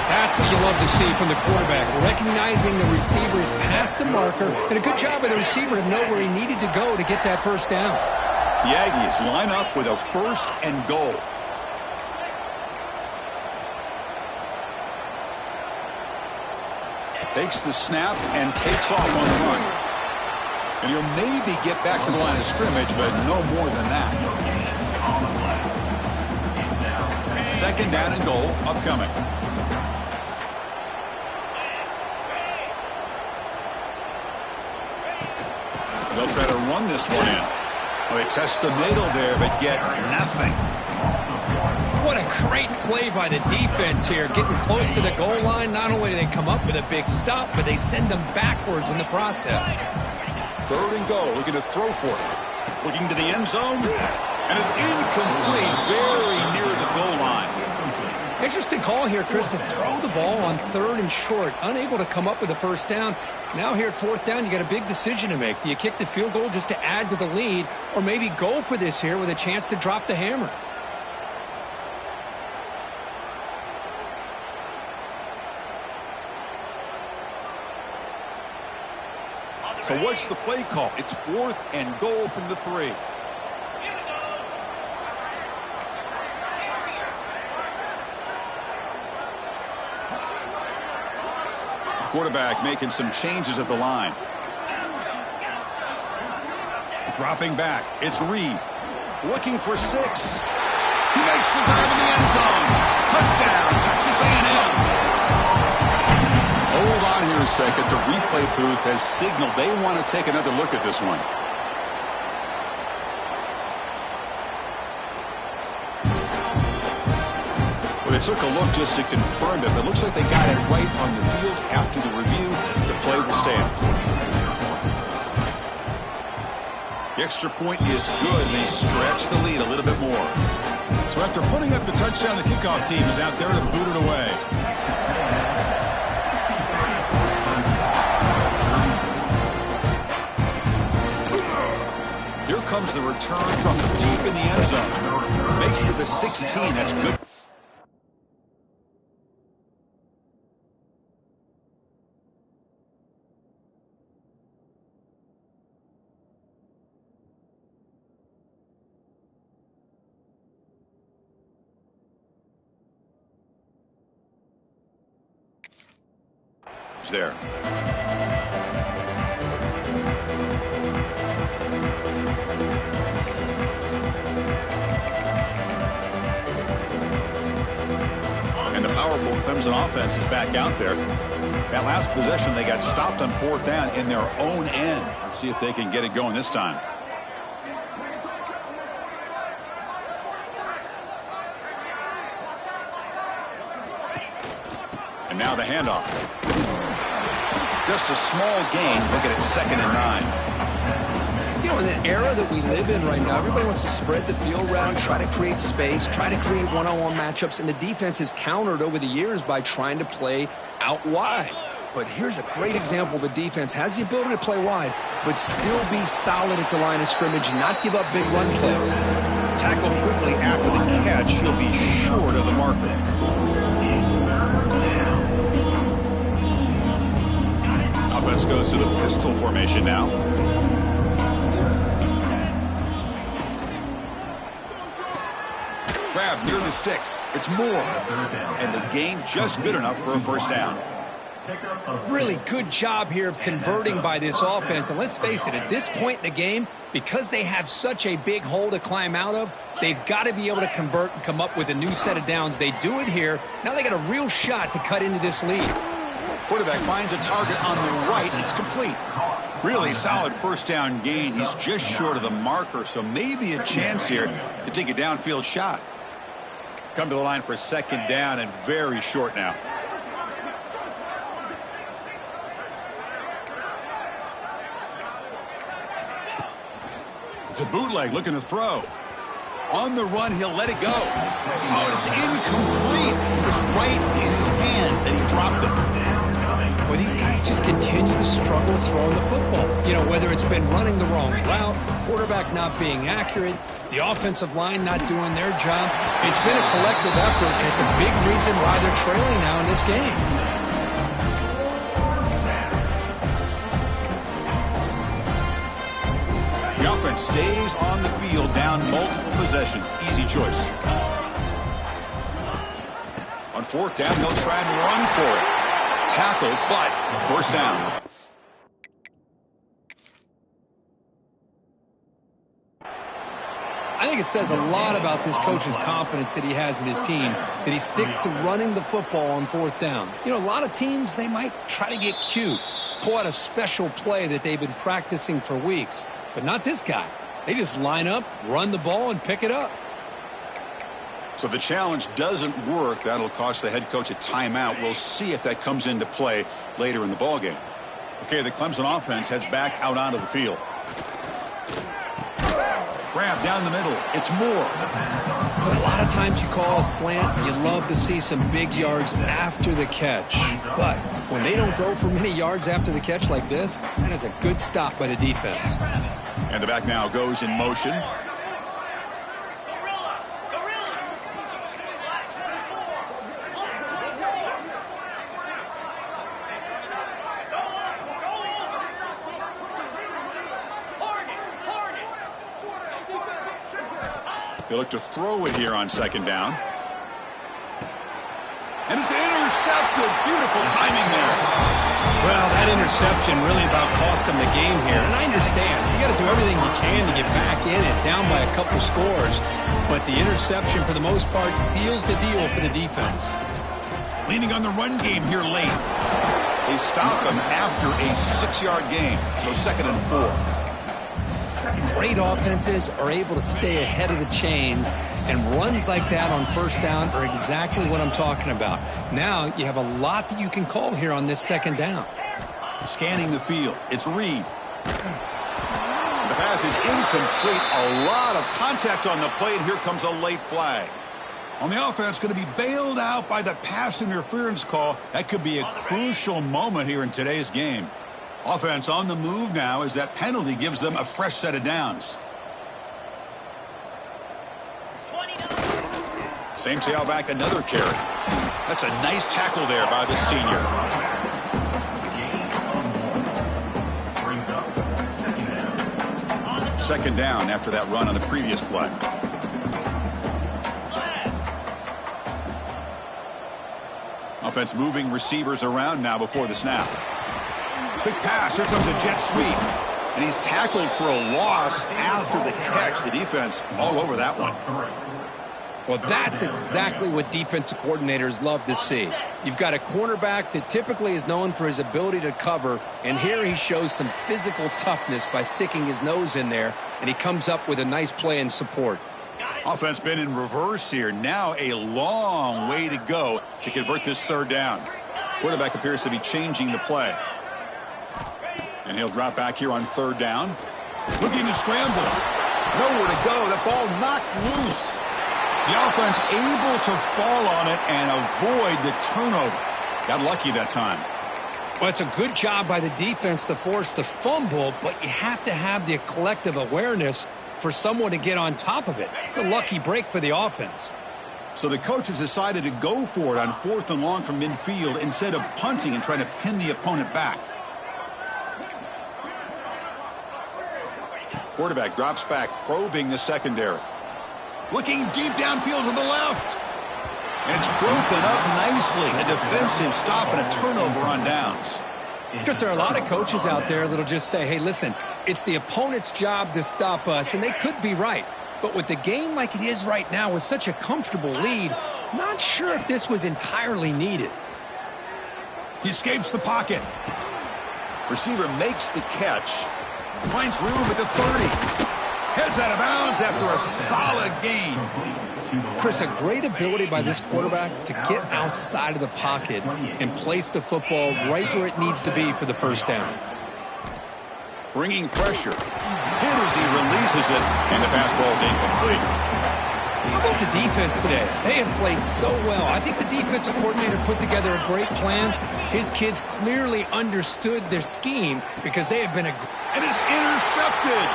That's what you love to see from the quarterback. Recognizing the receiver is past the marker, and a good job of the receiver to know where he needed to go to get that first down. The Aggies line up with a first and goal. Takes the snap and takes off on the run. And he'll maybe get back to the line of scrimmage, but no more than that. Second down and goal upcoming. They'll try to run this one in. Well, they test the middle there, but get nothing. What a great play by the defense here. Getting close to the goal line, not only do they come up with a big stop, but they send them backwards in the process. Third and goal, looking to throw for it. Looking to the end zone, and it's incomplete, very near the goal line. Interesting call here, Chris, to throw the ball on third and short. Unable to come up with a first down. Now here at fourth down, you got a big decision to make. Do you kick the field goal just to add to the lead, or maybe go for this here with a chance to drop the hammer? So what's the play call? It's fourth and goal from the 3. Quarterback making some changes at the line. Dropping back. It's Reed. Looking for 6. He makes the grab in the end zone. Touchdown, Texas A&M. Hold on here a second. The replay booth has signaled they want to take another look at this one. took a look just to confirm it, but it looks like they got it right on the field. After the review, the play will stand. The extra point is good, and they stretch the lead a little bit more. So after putting up the touchdown, the kickoff team is out there to boot it away. Here comes the return from deep in the end zone. Makes it to the 16. That's good. There. And the powerful Clemson offense is back out there. That last possession, they got stopped on 4th down in their own end. Let's see if they can get it going this time. And now the handoff. Just a small gain. Look at it, 2nd and 9. You know, in the era that we live in right now, everybody wants to spread the field around, try to create space, try to create one-on-one matchups, and the defense has countered over the years by trying to play out wide. But here's a great example. The defense has the ability to play wide, but still be solid at the line of scrimmage and not give up big run plays. Tackled quickly after the catch. He'll be short of the marker. Offense goes to the pistol formation now. Grab near the sticks. It's more. And the gain just good enough for a 1st down. Really good job here of converting by this offense. And let's face it, at this point in the game, because they have such a big hole to climb out of, they've got to be able to convert and come up with a new set of downs. They do it here. Now they got a real shot to cut into this lead. Quarterback finds a target on the right. It's complete. Really solid 1st down gain. He's just short of the marker, so maybe a chance here to take a downfield shot. Come to the line for 2nd down and very short now. It's a bootleg looking to throw. On the run, he'll let it go. Oh, it's incomplete. It was right in his hands, and he dropped it. Well, these guys just continue to struggle throwing the football. You know, whether it's been running the wrong route, the quarterback not being accurate, the offensive line not doing their job. It's been a collective effort, and it's a big reason why they're trailing now in this game. The offense stays on the field, down multiple possessions. Easy choice. On 4th down, they'll try and run for it. Tackled, but 1st down. I think it says a lot about this coach's confidence that he has in his team, that he sticks to running the football on 4th down. You know, a lot of teams, they might try to get cute, pull out a special play that they've been practicing for weeks. But not this guy. They just line up, run the ball, and pick it up. So the challenge doesn't work. That'll cost the head coach a timeout. We'll see if that comes into play later in the ballgame. Okay, the Clemson offense heads back out onto the field. Grab down the middle. It's Moore. But a lot of times you call a slant, you love to see some big yards after the catch. But when they don't go for many yards after the catch like this, that is a good stop by the defense. And the back now goes in motion. They look to throw it here on 2nd down. And it's intercepted. Beautiful timing there. Well, that interception really about cost them the game here. And I understand. You got to do everything you can to get back in it, down by a couple scores. But the interception, for the most part, seals the deal for the defense. Leaning on the run game here late. They stop him after a 6-yard gain. So 2nd and 4. Great offenses are able to stay ahead of the chains, and runs like that on first down are exactly what I'm talking about. Now you have a lot that you can call here on this second down. Scanning the field, it's Reed. The pass is incomplete. A lot of contact on the play, and here comes a late flag. On the offense, going to be bailed out by the pass interference call. That could be a crucial moment here in today's game. Offense on the move now as that penalty gives them a fresh set of downs. Same tailback, another carry. That's a nice tackle there by the senior. Second down after that run on the previous play. Offense moving receivers around now before the snap. Quick pass. Here comes a jet sweep. And he's tackled for a loss after the catch. The defense all over that one. Well, that's exactly what defensive coordinators love to see. You've got a cornerback that typically is known for his ability to cover, and here he shows some physical toughness by sticking his nose in there, and he comes up with a nice play in support. Offense been in reverse here. Now a long way to go to convert this third down. Quarterback appears to be changing the play. And he'll drop back here on third down. Looking to scramble. Nowhere to go. That ball knocked loose. The offense able to fall on it and avoid the turnover. Got lucky that time. Well, it's a good job by the defense to force the fumble, but you have to have the collective awareness for someone to get on top of it. It's a lucky break for the offense. So the coaches decided to go for it on 4th and long from midfield instead of punting and trying to pin the opponent back. Quarterback drops back, probing the secondary. Looking deep downfield to the left. And it's broken up nicely. A defensive stop and a turnover on downs. Because there are a lot of coaches out there that'll just say, hey, listen, it's the opponent's job to stop us, and they could be right. But with the game like it is right now with such a comfortable lead, not sure if this was entirely needed. He escapes the pocket. Receiver makes the catch. Finds room at the 30. Heads out of bounds after a solid gain. Chris, a great ability by this quarterback to get outside of the pocket and place the football right where it needs to be for the first down. Bringing pressure. Hit as he releases it, and the pass ball is incomplete. How about the defense today? They have played so well. I think the defensive coordinator put together a great plan. His kids clearly understood their scheme because they have been a... And is intercepted.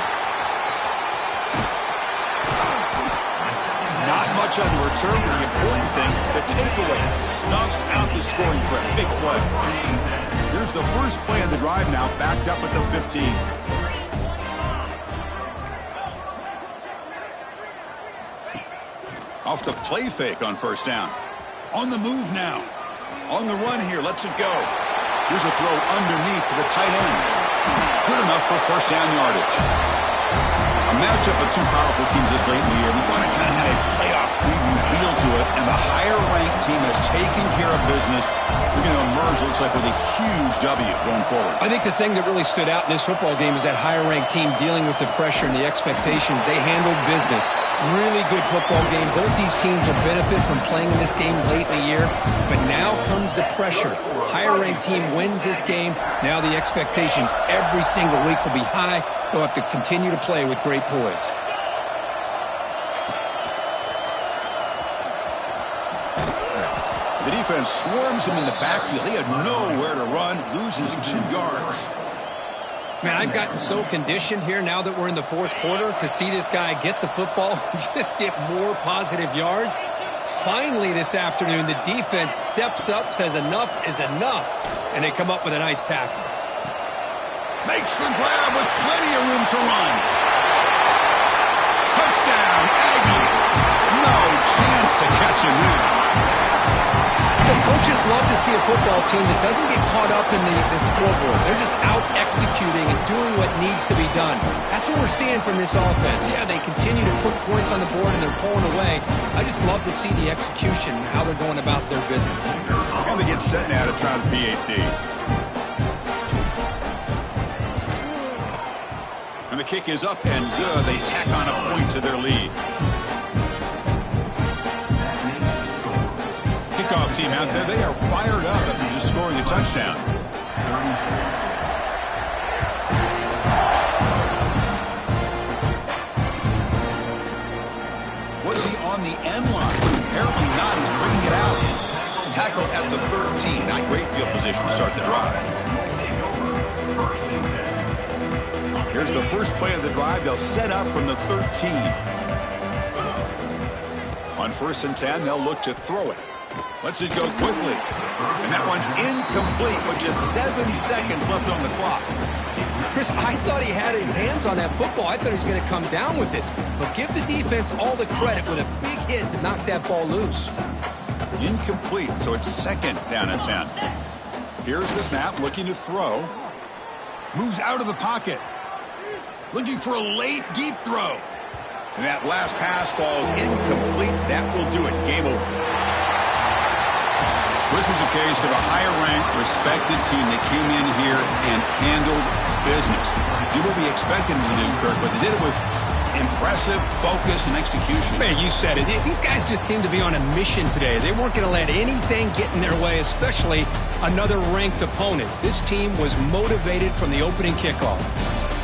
Not much on the return, but the important thing, the takeaway, snuffs out the scoring threat. Big play. Here's the first play of the drive now, backed up at the 15. Off the play fake on first down. On the move now. On the run here, lets it go. Here's a throw underneath to the tight end. Good enough for first down yardage. A matchup of two powerful teams this late in the year. We thought it kind of had a playoff preview feel to it, and the higher-ranked team has taken care of business. We're going to emerge, looks like, with a huge W going forward. I think the thing that really stood out in this football game is that higher-ranked team dealing with the pressure and the expectations. They handled business. Really good football game. Both these teams will benefit from playing in this game late in the year, but now comes the pressure. Higher-ranked team wins this game. Now the expectations every single week will be high. They'll have to continue to play with great poise. The defense swarms him in the backfield. He had nowhere to run, loses 2 yards. Man, I've gotten so conditioned here now that we're in the fourth quarter to see this guy get the football, just get more positive yards. Finally this afternoon, the defense steps up, says enough is enough, and they come up with a nice tackle. Makes the grab with plenty of room to run. Touchdown, Aggies. No chance to catch him there. The coaches love to see a football team that doesn't get caught up in the scoreboard. They're just out executing and doing what needs to be done. That's what we're seeing from this offense. Yeah, they continue to put points on the board and they're pulling away. I just love to see the execution and how they're going about their business. And they get set now to try the PAT. And the kick is up and good. They tack on a point to their lead. Kickoff team out there, they are fired up after just scoring a touchdown. Was he on the end line? Apparently not. He's bringing it out. Tackle at the 13. Not great field position to start the drive. Here's the first play of the drive. They'll set up from the 13. On 1st and 10, they'll look to throw it. Lets it go quickly. And that one's incomplete with just 7 seconds left on the clock. Chris, I thought he had his hands on that football. I thought he was going to come down with it. But give the defense all the credit with a big hit to knock that ball loose. Incomplete, so it's 2nd down and 10. Here's the snap, looking to throw. Moves out of the pocket. Looking for a late, deep throw. And that last pass falls incomplete. That will do it. Game over. This was a case of a higher-ranked, respected team that came in here and handled business. You will be expecting them to do, Kirk, but they did it with impressive focus and execution. Man, you said it. These guys just seem to be on a mission today. They weren't going to let anything get in their way, especially another ranked opponent. This team was motivated from the opening kickoff.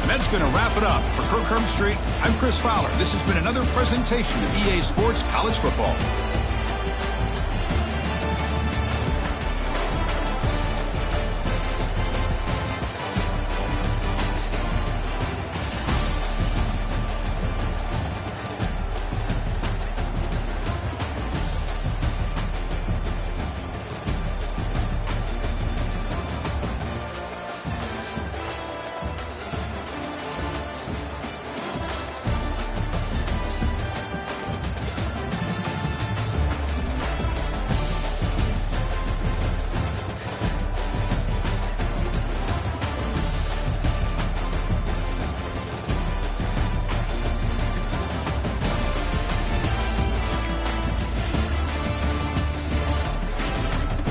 And that's going to wrap it up. For Kirk Herbstreit, I'm Chris Fowler. This has been another presentation of EA Sports College Football.